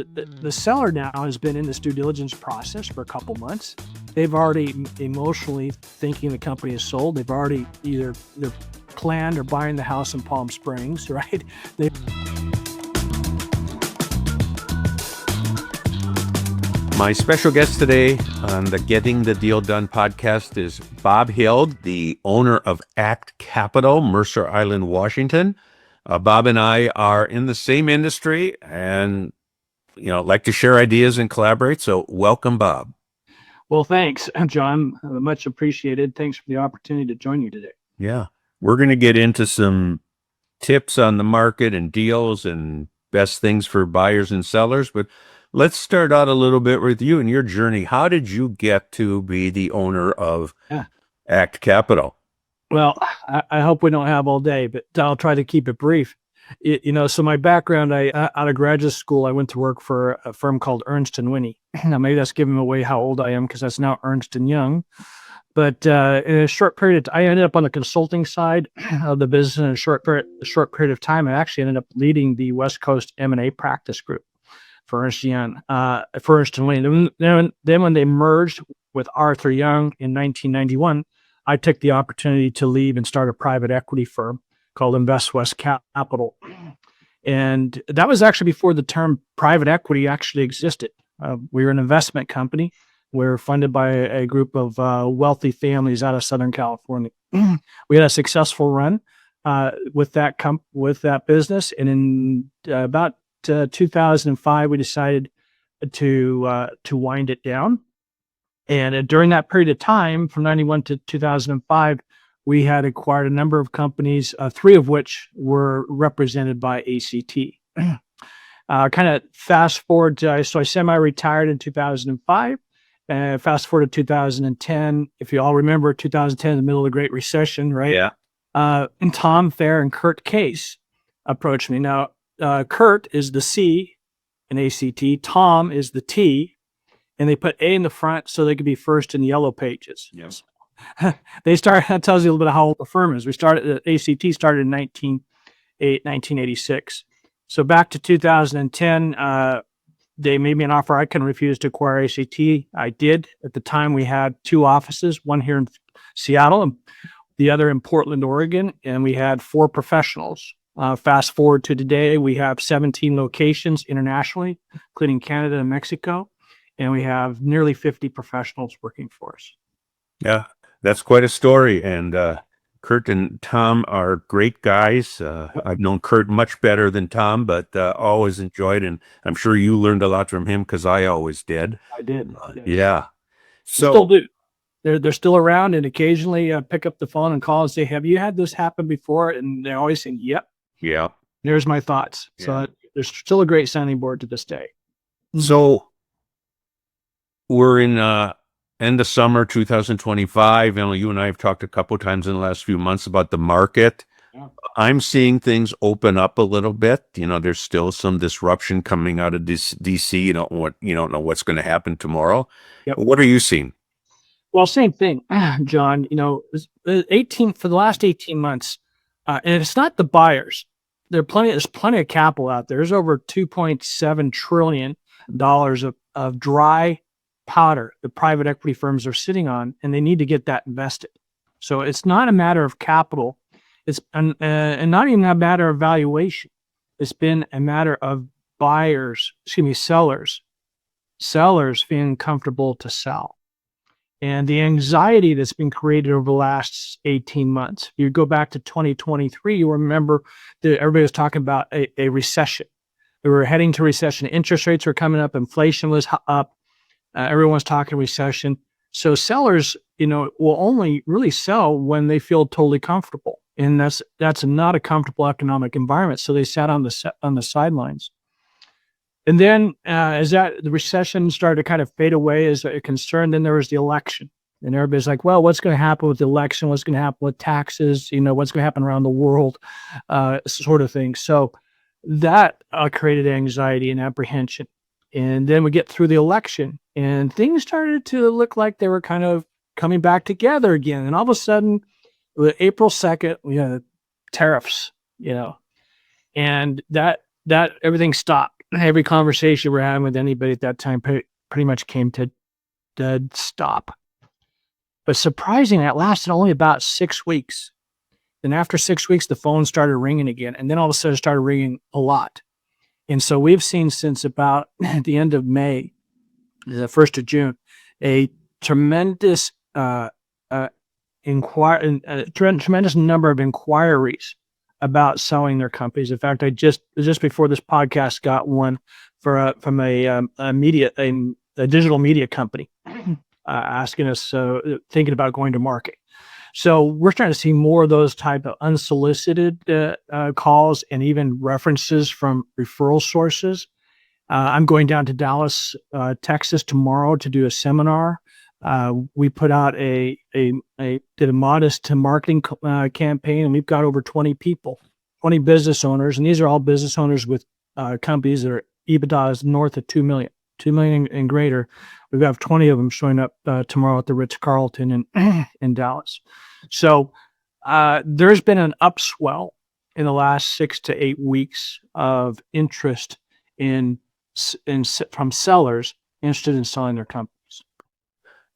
The seller now has been in this due diligence process for a couple months. They've already emotionally thinking the company is sold. They've already either planned or buying the house in Palm Springs, right? My special guest today on the Getting the Deal Done podcast is Bob Hild, the owner of Act Capital, Mercer Island, Washington. Bob and I are in the same industry and like to share ideas and collaborate. So welcome, Bob. Well, thanks, John. Much appreciated. Thanks for the opportunity to join you today. Yeah. We're going to get into some tips on the market and deals and best things for buyers and sellers. But let's start out a little bit with you and your journey. How did you get to be the owner of Act Capital? Well, I hope we don't have all day, but I'll try to keep it brief. So my background, out of graduate school, I went to work for a firm called Ernst & Whinney. Now, maybe that's giving away how old I am because that's now Ernst & Young. But in a short period, I ended up on the consulting side of the business. In a short period of time, I actually ended up leading the West Coast M&A practice group for Ernst & Young, for Ernst & Whinney. Then when they merged with Arthur Young in 1991, I took the opportunity to leave and start a private equity firm called Invest West Capital. And that was actually before the term private equity actually existed. We were an investment company. We were funded by a group of wealthy families out of Southern California. We had a successful run with that business. And in about 2005, we decided to wind it down. And during that period of time, from 91 to 2005, we had acquired a number of companies, three of which were represented by ACT. Kind of fast forward to, so I semi-retired in 2005. Fast forward to 2010. If you all remember, 2010, in the middle of the Great Recession, right? Yeah. And Tom Thayer and Kurt Case approached me. Now, Kurt is the C in ACT. Tom is the T. And they put A in the front so they could be first in the yellow pages. Yes. That tells you a little bit of how old the firm is. ACT started in 1986. So back to 2010, they made me an offer I couldn't refuse to acquire ACT. I did. At the time, we had two offices, one here in Seattle and the other in Portland, Oregon, and we had 4 professionals. Fast forward to today, we have 17 locations internationally, including Canada and Mexico, and we have nearly 50 professionals working for us. Yeah. That's quite a story. And Kurt and Tom are great guys. I've known Kurt much better than Tom, but always enjoyed, and I'm sure you learned a lot from him because I always did. I did. Yeah. So still do. They're still around, and occasionally pick up the phone and call and say, "Have you had this happen before?" And they always say, "Yep." Yeah. There's my thoughts. Yeah. So there's still a great sounding board to this day. So we're in end of summer 2025. You and I have talked a couple of times in the last few months about the market. Yeah. I'm seeing things open up a little bit. There's still some disruption coming out of DC. You don't know what's going to happen tomorrow. Yep. What are you seeing? Well, same thing, John. For the last 18 months, and it's not the buyers. There's plenty of capital out there. There's over $2.7 trillion of dry powder the private equity firms are sitting on, and they need to get that invested. So it's not a matter of capital. It's and not even a matter of valuation. It's been a matter of sellers feeling comfortable to sell. And the anxiety that's been created over the last 18 months. If you go back to 2023, you remember that everybody was talking about a recession. We were heading to recession. Interest rates were coming up. Inflation was up. Everyone's talking recession. So sellers, will only really sell when they feel totally comfortable. And that's not a comfortable economic environment. So they sat on the sidelines. And then as the recession started to kind of fade away as a concern, then there was the election. And everybody's like, well, what's going to happen with the election? What's going to happen with taxes? What's going to happen around the world, sort of thing. So that created anxiety and apprehension. And then we get through the election and things started to look like they were kind of coming back together again. And all of a sudden, April 2nd, we had tariffs, and that everything stopped. every conversation we're having with anybody at that time pretty much came to dead stop. But surprisingly, it lasted only about 6 weeks. Then after 6 weeks, the phone started ringing again, and then all of a sudden it started ringing a lot. And so we've seen since about the end of May, the 1st of June, a tremendous tremendous number of inquiries about selling their companies. In fact, I just before this podcast got one from a digital media company asking us, thinking about going to market. So we're starting to see more of those type of unsolicited calls and even references from referral sources. I'm going down to Dallas, Texas tomorrow to do a seminar. We put out did a modest marketing campaign, and we've got over 20 people, 20 business owners, and these are all business owners with companies that are EBITDA is north of 2 million and greater. We've got 20 of them showing up tomorrow at the Ritz-Carlton in Dallas. So there's been an upswell in the last 6 to 8 weeks of interest from sellers interested in selling their companies.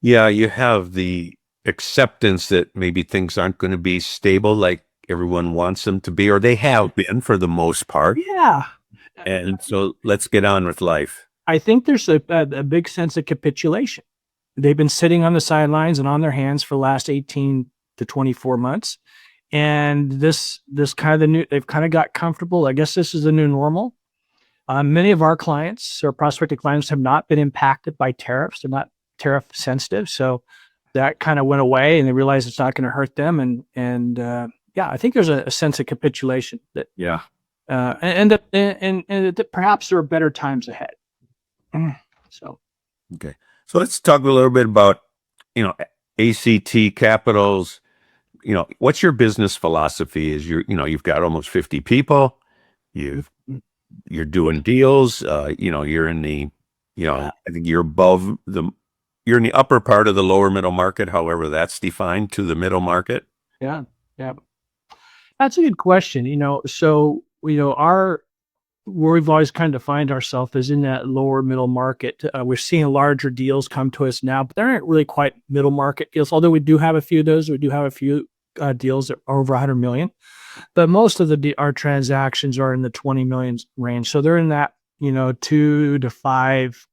Yeah, you have the acceptance that maybe things aren't going to be stable like everyone wants them to be, or they have been for the most part. Yeah. And so let's get on with life. I think there's a big sense of capitulation. They've been sitting on the sidelines and on their hands for the last 18 to 24 months. And this kind of they've kind of got comfortable. I guess this is the new normal. Many of our clients or prospective clients have not been impacted by tariffs. They're not tariff sensitive. So that kind of went away and they realized it's not going to hurt them. And I think there's a sense of capitulation that, and that perhaps there are better times ahead. So, okay. So let's talk a little bit about, ACT Capitals. What's your business philosophy? Is you've got almost 50 people. You're doing deals. You're in the, I think you're you're in the upper part of the lower middle market, however that's defined, to the middle market. Yeah. That's a good question. So, where we've always kind of defined ourselves is in that lower middle market. We're seeing larger deals come to us now, but they aren't really quite middle market deals. Although we do have a few of those, we do have a few deals that are over 100 million, but most of our transactions are in the 20 million range. So they're in that 2 to 5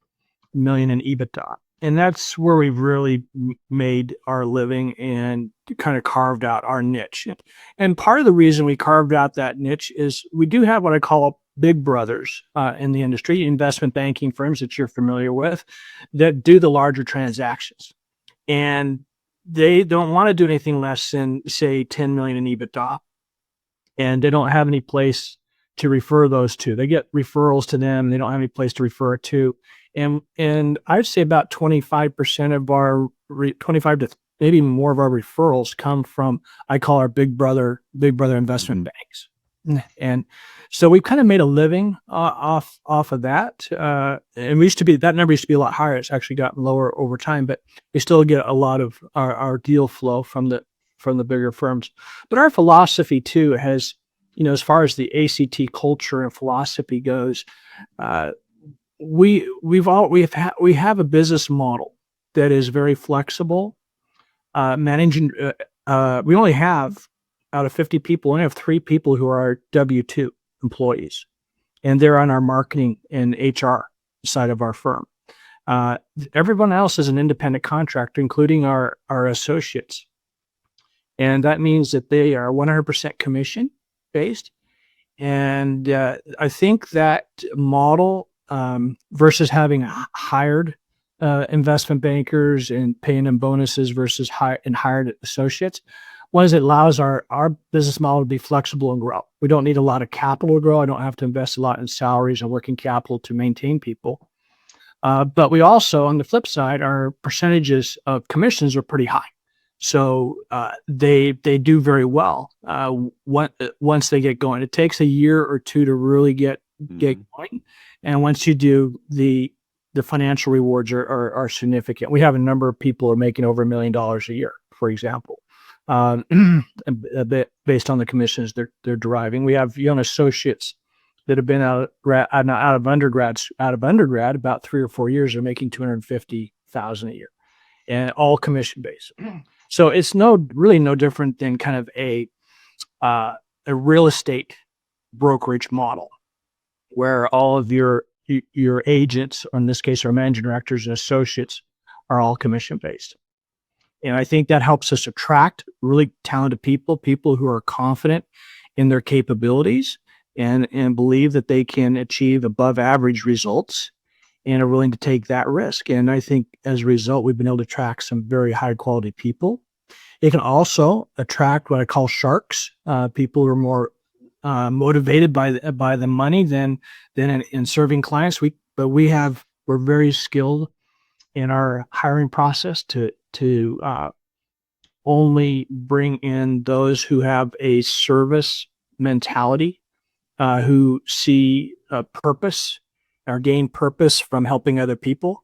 million in EBITDA, and that's where we've really made our living and kind of carved out our niche. And part of the reason we carved out that niche is we do have what I call big brothers in the industry, investment banking firms that you're familiar with, that do the larger transactions. And they don't want to do anything less than, say, 10 million in EBITDA. And they don't have any place to refer those to. They get referrals to them. They don't have any place to refer it to. And I'd say about 25% of our 25 to maybe more of our referrals come from, I call our big brother investment banks. And so we've kind of made a living off of that. And that number used to be a lot higher. It's actually gotten lower over time, but we still get a lot of our deal flow from the bigger firms. But our philosophy too has, as far as the ACT culture and philosophy goes, we have a business model that is very flexible. Managing, we only have, out of 50 people, we only have 3 people who are our W-2 employees, and they're on our marketing and HR side of our firm. Everyone else is an independent contractor, including our associates. And that means that they are 100% commission based. And I think that model versus having hired investment bankers and paying them bonuses versus hired associates, one is it allows our business model to be flexible and grow. We don't need a lot of capital to grow. I don't have to invest a lot in salaries and working capital to maintain people. But we also, on the flip side, our percentages of commissions are pretty high. So they do very well once they get going. It takes a year or two to really get going. And once you do, the financial rewards are significant. We have a number of people who are making over $1 million a year, for example. A bit based on the commissions they're deriving. We have young associates that have been out of undergrad about 3 or 4 years are making 250,000 a year, and all commission based. So it's really no different than kind of uh, a real estate brokerage model where all of your agents, or in this case, our managing directors and associates, are all commission based. And I think that helps us attract really talented people who are confident in their capabilities and believe that they can achieve above average results and are willing to take that risk. And I think as a result, we've been able to attract some very high quality people. It can also attract what I call sharks, people who are more motivated by the money than in serving clients. We're very skilled in our hiring process to only bring in those who have a service mentality, who see a purpose or gain purpose from helping other people.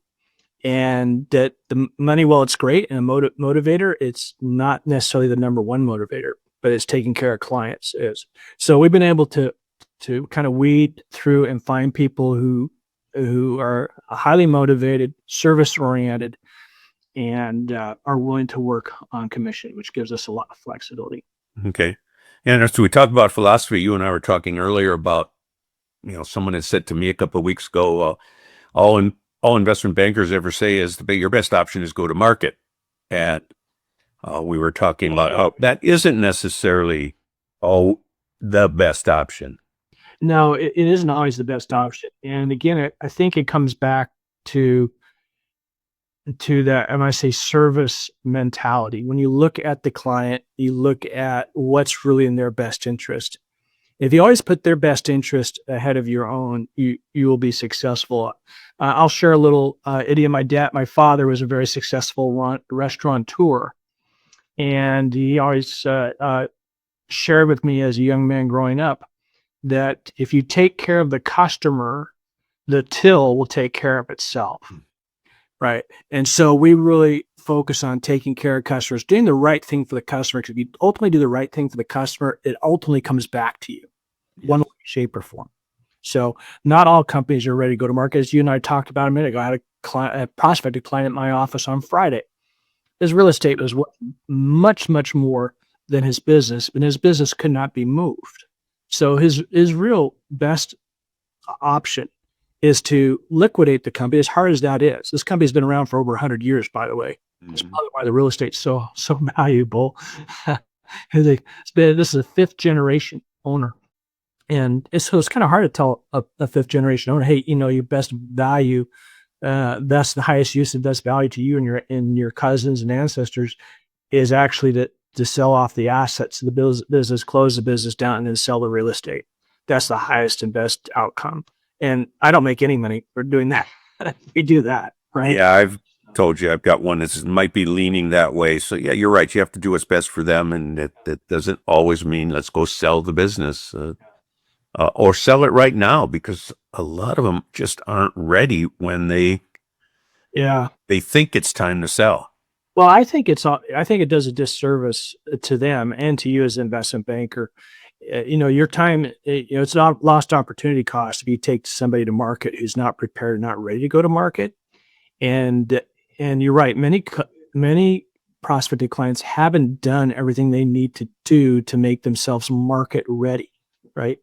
And that the money, while it's great and a motivator, it's not necessarily the number one motivator, but it's taking care of clients is. So we've been able to kind of weed through and find people who are highly motivated, service oriented, and are willing to work on commission, which gives us a lot of flexibility. Okay. And as we talked about philosophy, you and I were talking earlier about, someone had said to me a couple of weeks ago, all investment bankers ever say is your best option is go to market. And we were talking about how that isn't necessarily the best option. No, it isn't always the best option. And again, I think it comes back to that, I might say, service mentality. When you look at the client, you look at what's really in their best interest. If you always put their best interest ahead of your own, you will be successful. I'll share a little idiom. My father was a very successful restaurateur, and he always shared with me as a young man growing up that if you take care of the customer, the till will take care of itself. Right. And so we really focus on taking care of customers, doing the right thing for the customer. Because if you ultimately do the right thing for the customer, it ultimately comes back to you, one way, shape, or form. So not all companies are ready to go to market. As you and I talked about a minute ago, I had a prospective client at my office on Friday. His real estate was much, much more than his business, and his business could not be moved. So his real best option is to liquidate the company, as hard as that is. This company's been around for over 100 years, by the way. That's probably why the real estate's so valuable. This is a fifth generation owner. And it's kind of hard to tell a fifth generation owner, hey, your best value, that's the highest use of best value to you and your cousins and ancestors is actually to sell off the assets of the business, close the business down, and then sell the real estate. That's the highest and best outcome. And I don't make any money for doing that. We do that, right? Yeah, I've told you I've got one that might be leaning that way. So yeah, you're right. You have to do what's best for them, and that doesn't always mean let's go sell the business or sell it right now, because a lot of them just aren't ready when they think it's time to sell. Well, I think it does a disservice to them and to you as an investment banker. Your time, it's not lost opportunity cost if you take somebody to market who's not prepared, not ready to go to market. And you're right. Many prospective clients haven't done everything they need to do to make themselves market ready, right?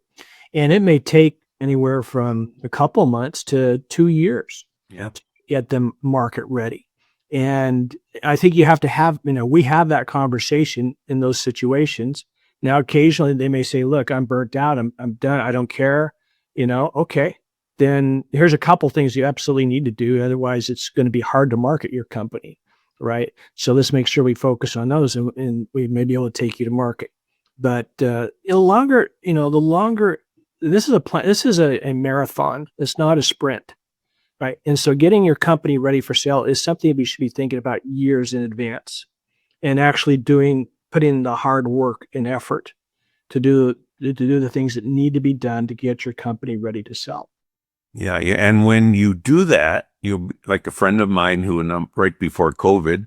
And it may take anywhere from a couple of months to 2 years to get them market ready. And I think you have to have, we have that conversation in those situations. Now, occasionally they may say, look, I'm burnt out. I'm done. I don't care. Okay. Then here's a couple things you absolutely need to do. Otherwise, it's going to be hard to market your company. Right. So let's make sure we focus on those and we may be able to take you to market. But the longer, this is a marathon. It's not a sprint. Right. And so getting your company ready for sale is something we should be thinking about years in advance and actually put in the hard work and effort to do the things that need to be done to get your company ready to sell. Yeah. And when you do that, like a friend of mine who right before COVID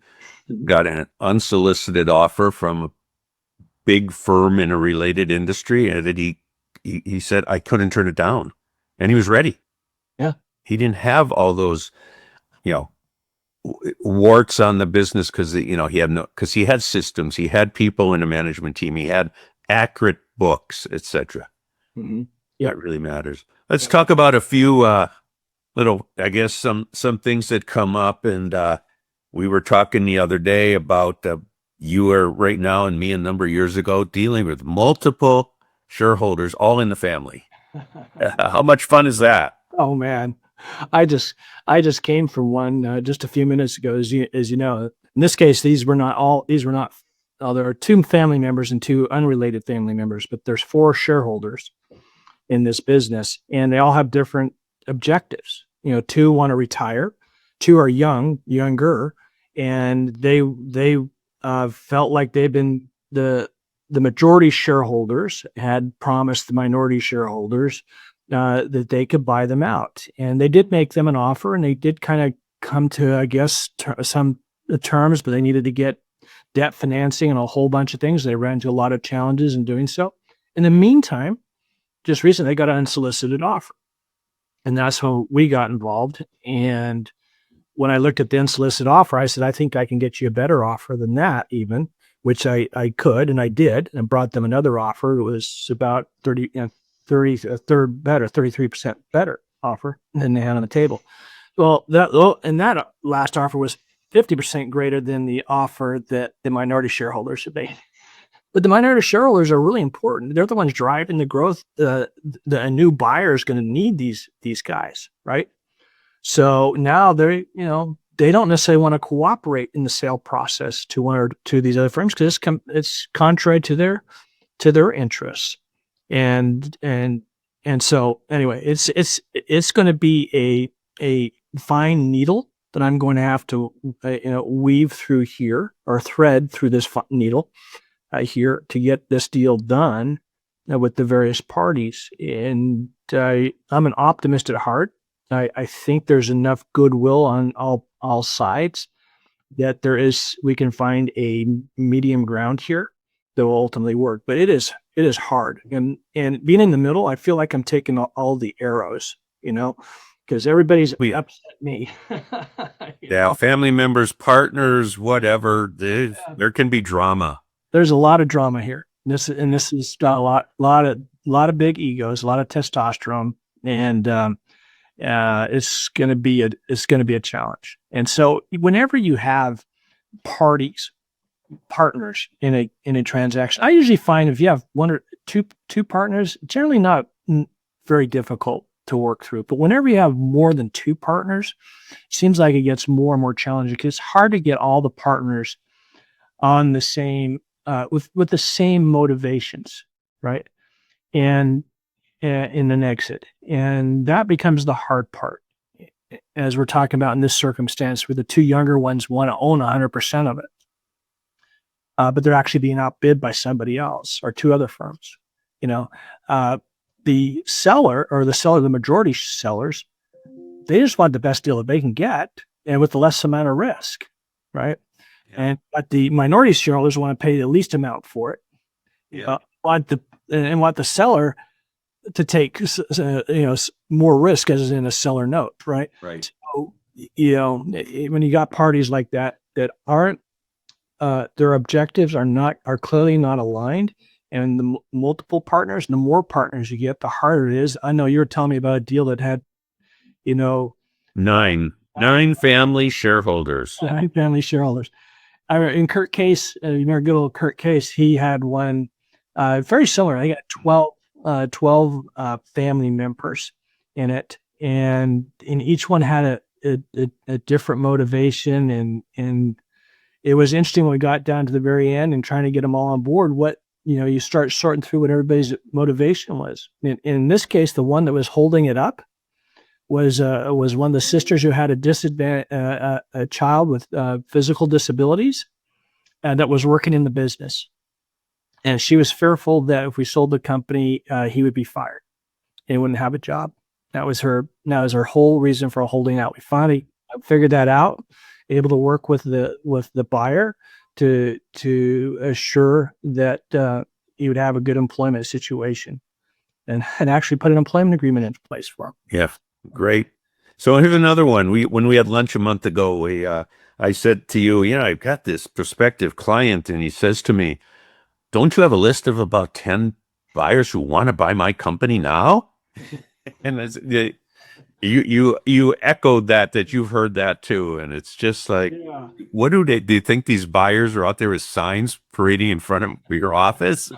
got an unsolicited offer from a big firm in a related industry, and that he he said, I couldn't turn it down. And he was ready. Yeah. He didn't have all those, you know, warts on the business because, because he had systems, he had people in a management team, he had accurate books, etc. Mm-hmm. Yeah. That really matters. Let's talk about a few little, I guess, some things that come up. And we were talking the other day about you were right now and me a number of years ago dealing with multiple shareholders all in the family. How much fun is that? Oh man, I just came from one just a few minutes ago. As you know, in this case, these were not. There are two family members and two unrelated family members, but there's four shareholders in this business, and they all have different objectives. Two want to retire, two are younger, and they felt like they've been the majority shareholders had promised the minority shareholders that they could buy them out. And they did make them an offer, and they did kind of come to, I guess, some terms, but they needed to get debt financing and a whole bunch of things. They ran into a lot of challenges in doing so. In the meantime, just recently, they got an unsolicited offer. And that's when we got involved. And when I looked at the unsolicited offer, I said, I think I can get you a better offer than that even, which I could, and I did, and brought them another offer. It was about 33% better offer than they had on the table. Well, that last offer was 50% greater than the offer that the minority shareholders had made. But the minority shareholders are really important. They're the ones driving the growth. A new buyer is going to need these guys, right? So now they don't necessarily want to cooperate in the sale process to one or two of these other firms because it's contrary to their interests. And so anyway, it's going to be a fine needle that I'm going to have to weave through here, or thread through this needle here to get this deal done with the various parties. And I'm an optimist at heart. I think there's enough goodwill on all sides that we can find a medium ground here that will ultimately work. But it is hard. And being in the middle, I feel like I'm taking all the arrows, because everybody's upset me. Yeah, family members, partners, whatever. There can be drama. There's a lot of drama here. This is got a lot of big egos, a lot of testosterone, and it's going to be a challenge. And so whenever you have partners in a transaction, I usually find if you have one or two partners, generally not very difficult to work through. But whenever you have more than two partners, it seems like it gets more and more challenging because it's hard to get all the partners on the same with the same motivations, right? And in an exit, and that becomes the hard part, as we're talking about in this circumstance, where the two younger ones want to own 100% of it, but they're actually being outbid by somebody else or two other firms. The seller or the majority sellers, they just want the best deal that they can get, and with the less amount of risk, right? Yeah. But the minority shareholders want to pay the least amount for it. Yeah. Want the seller to take more risk, as in a seller note, right? Right. So, when you got parties like that aren't their objectives are clearly not aligned, and the multiple partners, the more partners you get, the harder it is. I know you were telling me about a deal that had, nine family shareholders. 9 family shareholders. In Kurt Case, you remember good old Kurt Case, he had one very similar. They got 12 family members in it, and each one had a different motivation, and it was interesting when we got down to the very end and trying to get them all on board. What you start sorting through what everybody's motivation was. In this case, the one that was holding it up was one of the sisters who had a child with physical disabilities, that was working in the business. And she was fearful that if we sold the company, he would be fired and wouldn't have a job. That was her whole reason for holding out. We finally figured that out, able to work with the buyer to assure that he would have a good employment situation. and actually put an employment agreement into place for them. Yeah, great. So here's another one. When we had lunch a month ago, I said to you, I've got this prospective client, and he says to me, "Don't you have a list of about 10 buyers who want to buy my company now?" And you echoed that you've heard that too, and it's just like, Yeah. what do you think these buyers are out there with signs parading in front of your office?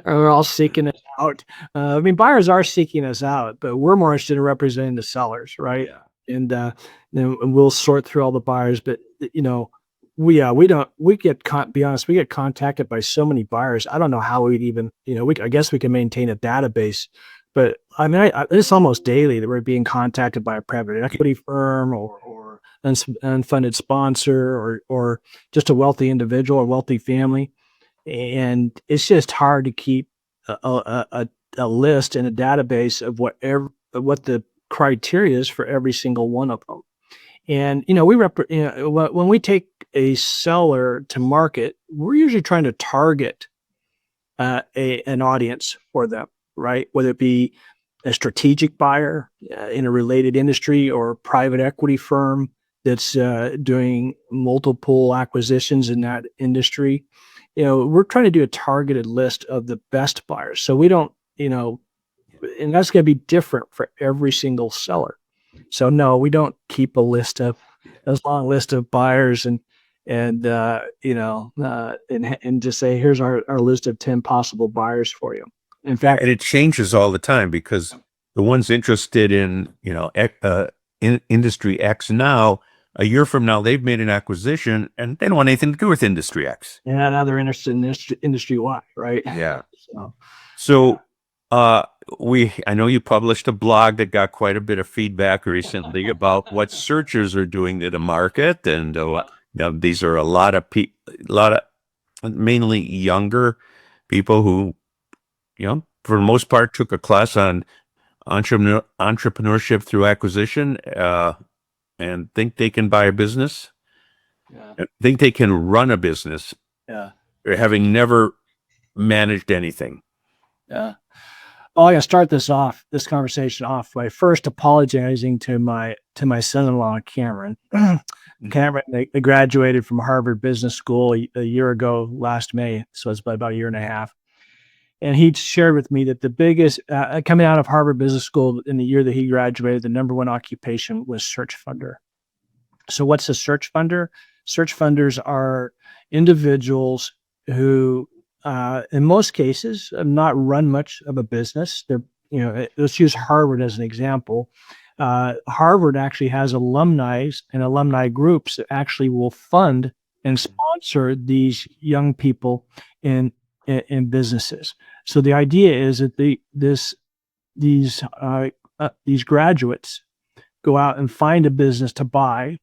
We're all seeking it out. I mean, buyers are seeking us out, but we're more interested in representing the sellers, right? Yeah. And then we'll sort through all the buyers. But we don't. We get be honest. We get contacted by so many buyers. I don't know how we'd even. I guess we can maintain a database, but I mean, it's almost daily that we're being contacted by a private equity firm or unfunded sponsor or just a wealthy individual or wealthy family, and it's just hard to keep a list and a database of what the criteria is for every single one of them. And when we take a seller to market, we're usually trying to target an audience for them, right? Whether it be a strategic buyer in a related industry or a private equity firm that's doing multiple acquisitions in that industry. We're trying to do a targeted list of the best buyers. So we don't, and that's going to be different for every single seller. So no, we don't keep a long list of buyers and just say, here's our list of 10 possible buyers for you. In fact, And it changes all the time because the ones interested in, industry X now, a year from now, they've made an acquisition and they don't want anything to do with industry X. yeah, now they're interested in industry Y, right? Yeah. So, So, I know you published a blog that got quite a bit of feedback recently about what searchers are doing to the market, and these are a lot of mainly younger people who, for the most part, took a class on entrepreneurship through acquisition, and think they can buy a business, yeah, think they can run a business, yeah, having never managed anything. yeah. Well, I gotta start this conversation off by first apologizing to my son-in-law, Cameron. Cameron, they graduated from Harvard Business School a year ago, last May, so it's about a year and a half. And he shared with me that the biggest coming out of Harvard Business School in the year that he graduated, the number one occupation was search funder. So, what's a search funder? Search funders are individuals who, in most cases, have not run much of a business. Let's use Harvard as an example. Harvard actually has alumni and alumni groups that actually will fund and sponsor these young people in businesses. So the idea is that these graduates go out and find a business to buy,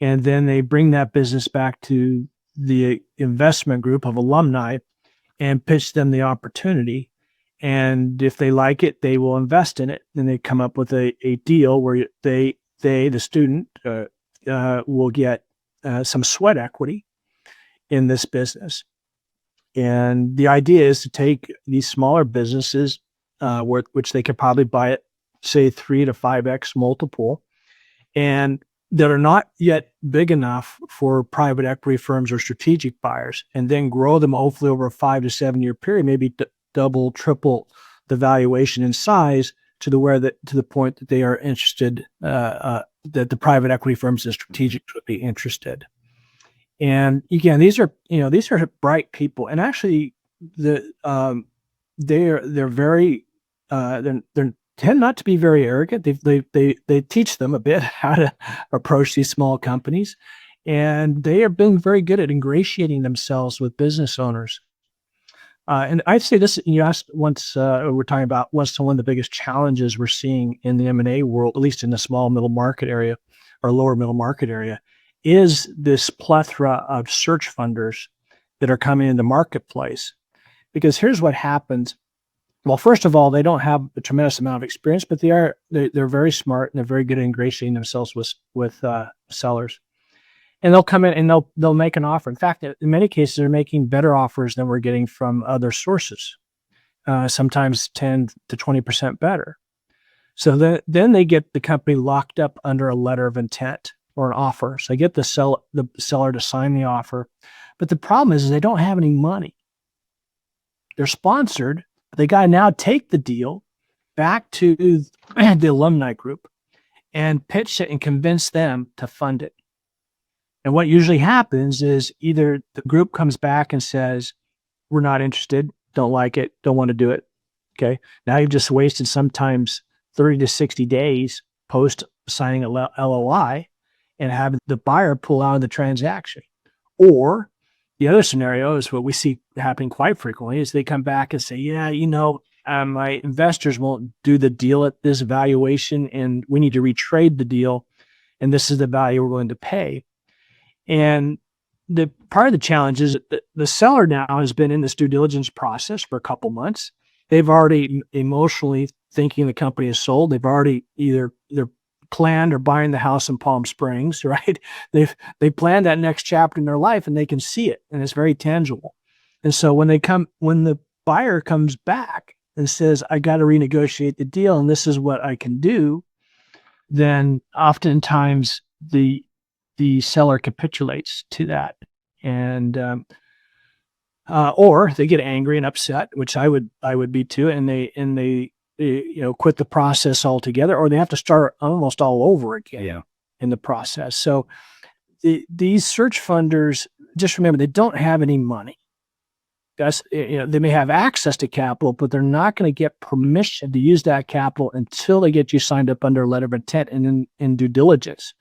and then they bring that business back to the investment group of alumni and pitch them the opportunity. And if they like it, they will invest in it. And they come up with a deal where the student, will get some sweat equity in this business. And the idea is to take these smaller businesses, which they could probably buy at, say, 3 to 5x multiple, and that are not yet big enough for private equity firms or strategic buyers, and then grow them hopefully over a 5 to 7 year period, maybe double, triple the valuation and size to the point that they are interested, that the private equity firms and strategics would be interested. And again, these are bright people, and actually they're very they tend not to be very arrogant. They teach them a bit how to approach these small companies, and they have been very good at ingratiating themselves with business owners. And I'd say this: you asked once, we're talking about what's one of the biggest challenges we're seeing in the M&A world, at least in the small middle market area or lower middle market area, is this plethora of search funders that are coming in the marketplace. Because here's what happens. Well, first of all, they don't have a tremendous amount of experience, but they're very smart and they're very good at ingratiating themselves with sellers. And they'll come in and they'll make an offer. In fact, in many cases, they're making better offers than we're getting from other sources. sometimes 10 to 20% better. So then they get the company locked up under a letter of intent or an offer. So they get the seller to sign the offer. But the problem is they don't have any money. They're sponsored, but they got to now take the deal back to the alumni group and pitch it and convince them to fund it. And what usually happens is either the group comes back and says, we're not interested, don't like it, don't want to do it. Okay. Now you've just wasted sometimes 30 to 60 days post signing a LOI and having the buyer pull out of the transaction. Or the other scenario is what we see happening quite frequently is they come back and say, yeah, my investors won't do the deal at this valuation and we need to retrade the deal. And this is the value we're going to pay. And the part of the challenge is that the seller now has been in this due diligence process for a couple months. They've already emotionally thinking the company is sold. They've already either planned or buying the house in Palm Springs, right? They planned that next chapter in their life and they can see it and it's very tangible. And so when the buyer comes back and says, I got to renegotiate the deal and this is what I can do, then oftentimes the seller capitulates to that. And or they get angry and upset, which I would be too, and they quit the process altogether, or they have to start almost all over again in the process. So these search funders, just remember, they don't have any money. They may have access to capital, but they're not going to get permission to use that capital until they get you signed up under a letter of intent and in due diligence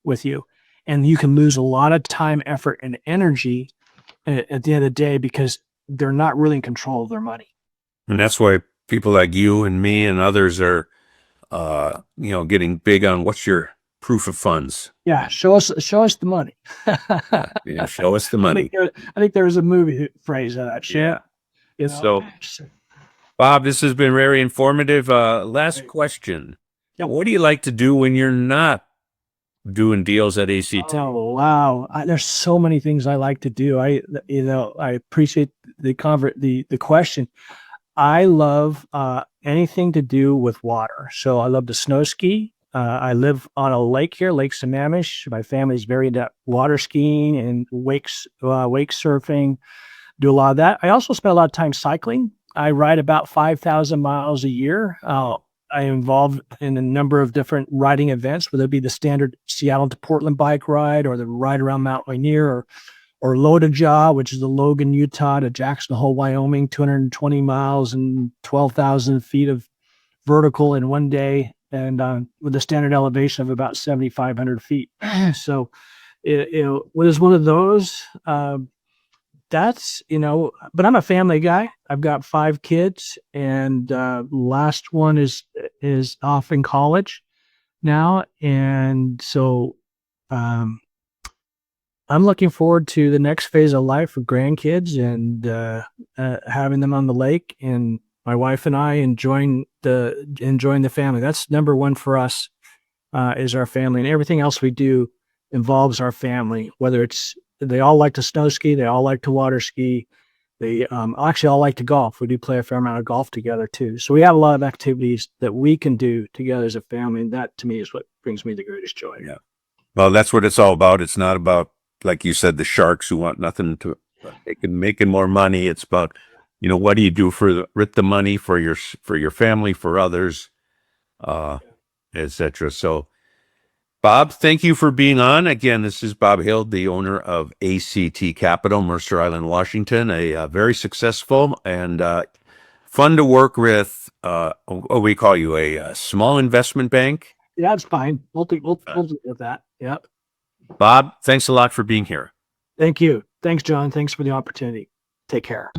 with you. And you can lose a lot of time, effort, and energy at the end of the day because they're not really in control of their money. And that's why people like you and me and others are, getting big on what's your proof of funds. Yeah, show us the money. Show us the money. I think there was a movie phrase of that. Yeah. So, Bob, this has been very informative. Last question. Yep. What do you like to do when you're not doing deals at ACT? Oh, wow. There's so many things I like to do. I appreciate the question. I love anything to do with water. So I love to snow ski. I live on a lake here, Lake Sammamish. My family's very into water skiing and wake surfing. Do a lot of that. I also spend a lot of time cycling. I ride about 5,000 miles a year. I'm involved in a number of different riding events, whether it be the standard Seattle to Portland bike ride or the ride around Mount Rainier or Lodajaw, which is the Logan, Utah to Jackson Hole, Wyoming, 220 miles and 12,000 feet of vertical in one day. And with a standard elevation of about 7,500 feet. So it was one of those, but I'm a family guy. I've got 5 kids and last one is off in college now. And so I'm looking forward to the next phase of life with grandkids and having them on the lake, and my wife and I enjoying the family. That's number one for us, is our family, and everything else we do involves our family. Whether they all like to snow ski, they all like to water ski, they actually all like to golf. We do play a fair amount of golf together too. So we have a lot of activities that we can do together as a family, and that to me is what brings me the greatest joy. Yeah. Well, that's what it's all about. It's not about, like you said, the sharks who want nothing to making more money. It's about, what do you do with the money for your family, for others, etc. So, Bob, thank you for being on. Again, this is Bob Hild, the owner of ACT Capital, Mercer Island, Washington, a very successful and fun to work with. We call you a small investment bank. Yeah, that's fine. We'll do with that. Yep. Bob, thanks a lot for being here. Thank you. Thanks, John. Thanks for the opportunity. Take care.